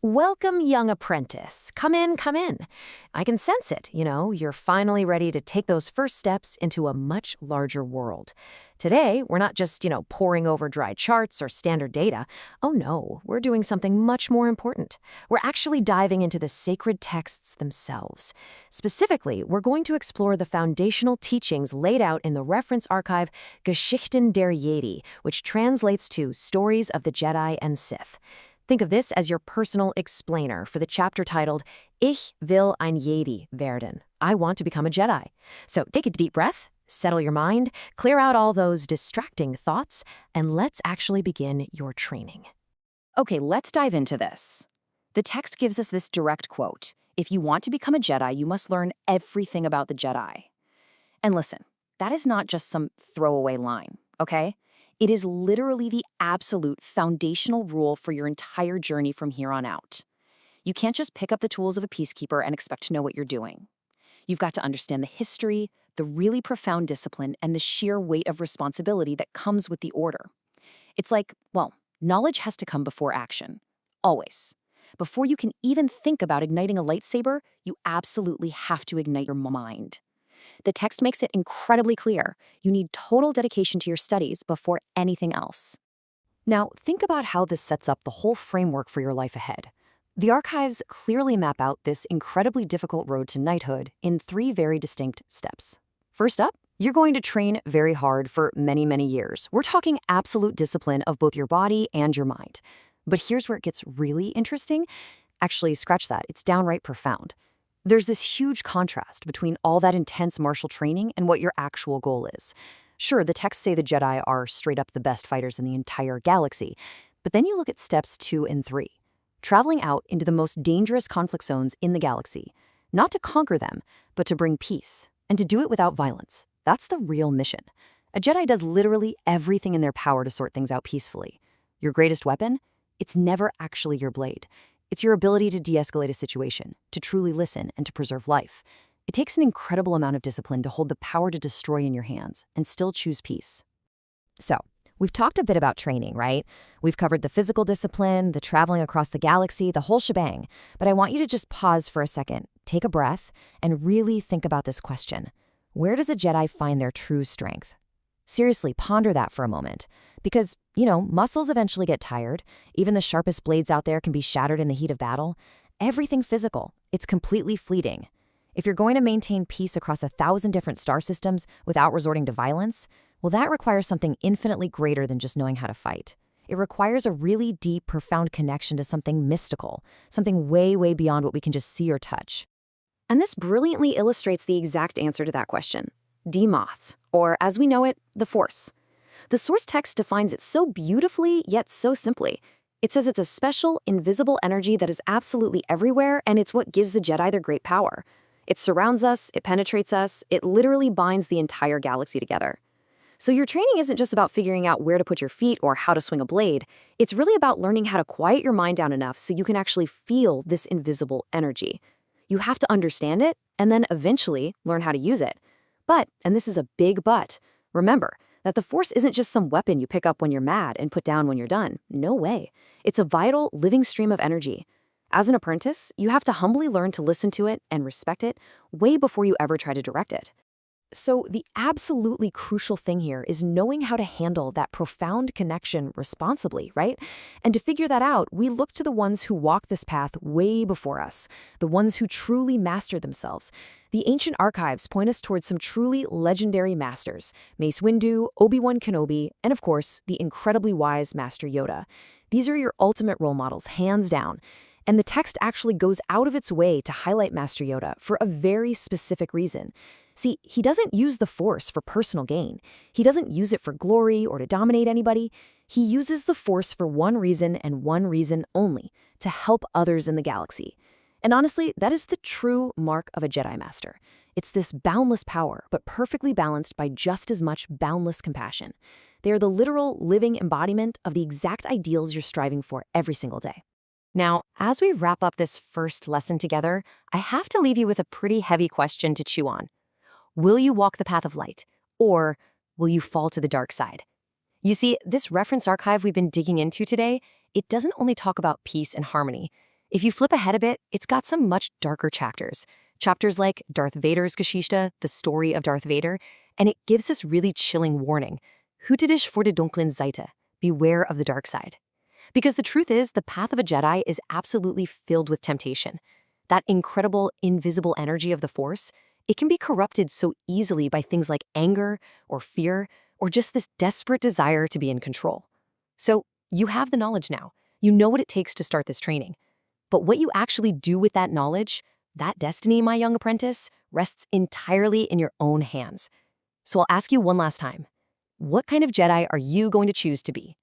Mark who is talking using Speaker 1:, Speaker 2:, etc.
Speaker 1: Welcome, young apprentice. Come in, come in. I can sense it, you're finally ready to take those first steps into a much larger world. Today, we're not just, poring over dry charts or standard data. Oh no, we're doing something much more important. We're actually diving into the sacred texts themselves. Specifically, we're going to explore the foundational teachings laid out in the reference archive Geschichten der Jedi, which translates to Stories of the Jedi and Sith. Think of this as your personal explainer for the chapter titled, Ich will ein Jedi werden. I want to become a Jedi. So take a deep breath, settle your mind, clear out all those distracting thoughts, and let's actually begin your training.
Speaker 2: Okay, let's dive into this. The text gives us this direct quote. If you want to become a Jedi, you must learn everything about the Jedi. And listen, that is not just some throwaway line, okay? It is literally the absolute foundational rule for your entire journey from here on out. You can't just pick up the tools of a peacekeeper and expect to know what you're doing. You've got to understand the history, the really profound discipline, and the sheer weight of responsibility that comes with the order. It's like, knowledge has to come before action. Always. Before you can even think about igniting a lightsaber, you absolutely have to ignite your mind. The text makes it incredibly clear. You need total dedication to your studies before anything else.
Speaker 3: Now, think about how this sets up the whole framework for your life ahead. The archives clearly map out this incredibly difficult road to knighthood in 3 very distinct steps. First up, you're going to train very hard for many, many years. We're talking absolute discipline of both your body and your mind. But here's where it gets really interesting. Actually, scratch that. It's downright profound. There's this huge contrast between all that intense martial training and what your actual goal is. Sure, the texts say the Jedi are straight up the best fighters in the entire galaxy, but then you look at steps 2 and 3. Traveling out into the most dangerous conflict zones in the galaxy, not to conquer them, but to bring peace, and to do it without violence. That's the real mission. A Jedi does literally everything in their power to sort things out peacefully. Your greatest weapon? It's never actually your blade. It's your ability to de-escalate a situation, to truly listen, and to preserve life. It takes an incredible amount of discipline to hold the power to destroy in your hands and still choose peace.
Speaker 1: So, we've talked a bit about training, right? We've covered the physical discipline, the traveling across the galaxy, the whole shebang. But I want you to just pause for a second, take a breath, and really think about this question. Where does a Jedi find their true strength? Seriously, ponder that for a moment. Because, muscles eventually get tired. Even the sharpest blades out there can be shattered in the heat of battle. Everything physical, it's completely fleeting. If you're going to maintain peace across 1,000 different star systems without resorting to violence, that requires something infinitely greater than just knowing how to fight. It requires a really deep, profound connection to something mystical, something way, way beyond what we can just see or touch. And this brilliantly illustrates the exact answer to that question. Demoths, or as we know it, the Force. The source text defines it so beautifully, yet so simply. It says it's a special, invisible energy that is absolutely everywhere, and it's what gives the Jedi their great power. It surrounds us, it penetrates us, it literally binds the entire galaxy together. So your training isn't just about figuring out where to put your feet or how to swing a blade. It's really about learning how to quiet your mind down enough so you can actually feel this invisible energy. You have to understand it, and then eventually learn how to use it. But, and this is a big but, remember that the Force isn't just some weapon you pick up when you're mad and put down when you're done. No way. It's a vital, living stream of energy. As an apprentice, you have to humbly learn to listen to it and respect it way before you ever try to direct it. So the absolutely crucial thing here is knowing how to handle that profound connection responsibly, right? And to figure that out, we look to the ones who walk this path way before us, the ones who truly mastered themselves. The ancient archives point us towards some truly legendary masters, Mace Windu, Obi-Wan Kenobi, and of course, the incredibly wise Master Yoda. These are your ultimate role models, hands down. And the text actually goes out of its way to highlight Master Yoda for a very specific reason. See, he doesn't use the Force for personal gain. He doesn't use it for glory or to dominate anybody. He uses the Force for one reason and one reason only, to help others in the galaxy. And honestly, that is the true mark of a Jedi Master. It's this boundless power, but perfectly balanced by just as much boundless compassion. They are the literal living embodiment of the exact ideals you're striving for every single day. Now, as we wrap up this first lesson together, I have to leave you with a pretty heavy question to chew on. Will you walk the path of light, or will you fall to the dark side? You see, this reference archive we've been digging into today, it doesn't only talk about peace and harmony.
Speaker 3: If you flip ahead a bit, it's got some much darker chapters. Chapters like Darth Vader's Geschichte, the story of Darth Vader, and it gives this really chilling warning. Hüte dich vor der dunklen Seite. Beware of the dark side. Because the truth is, the path of a Jedi is absolutely filled with temptation. That incredible, invisible energy of the Force, it can be corrupted so easily by things like anger or fear or just this desperate desire to be in control. So you have the knowledge now. You know what it takes to start this training. But what you actually do with that knowledge, that destiny, my young apprentice, rests entirely in your own hands. So I'll ask you one last time. What kind of Jedi are you going to choose to be?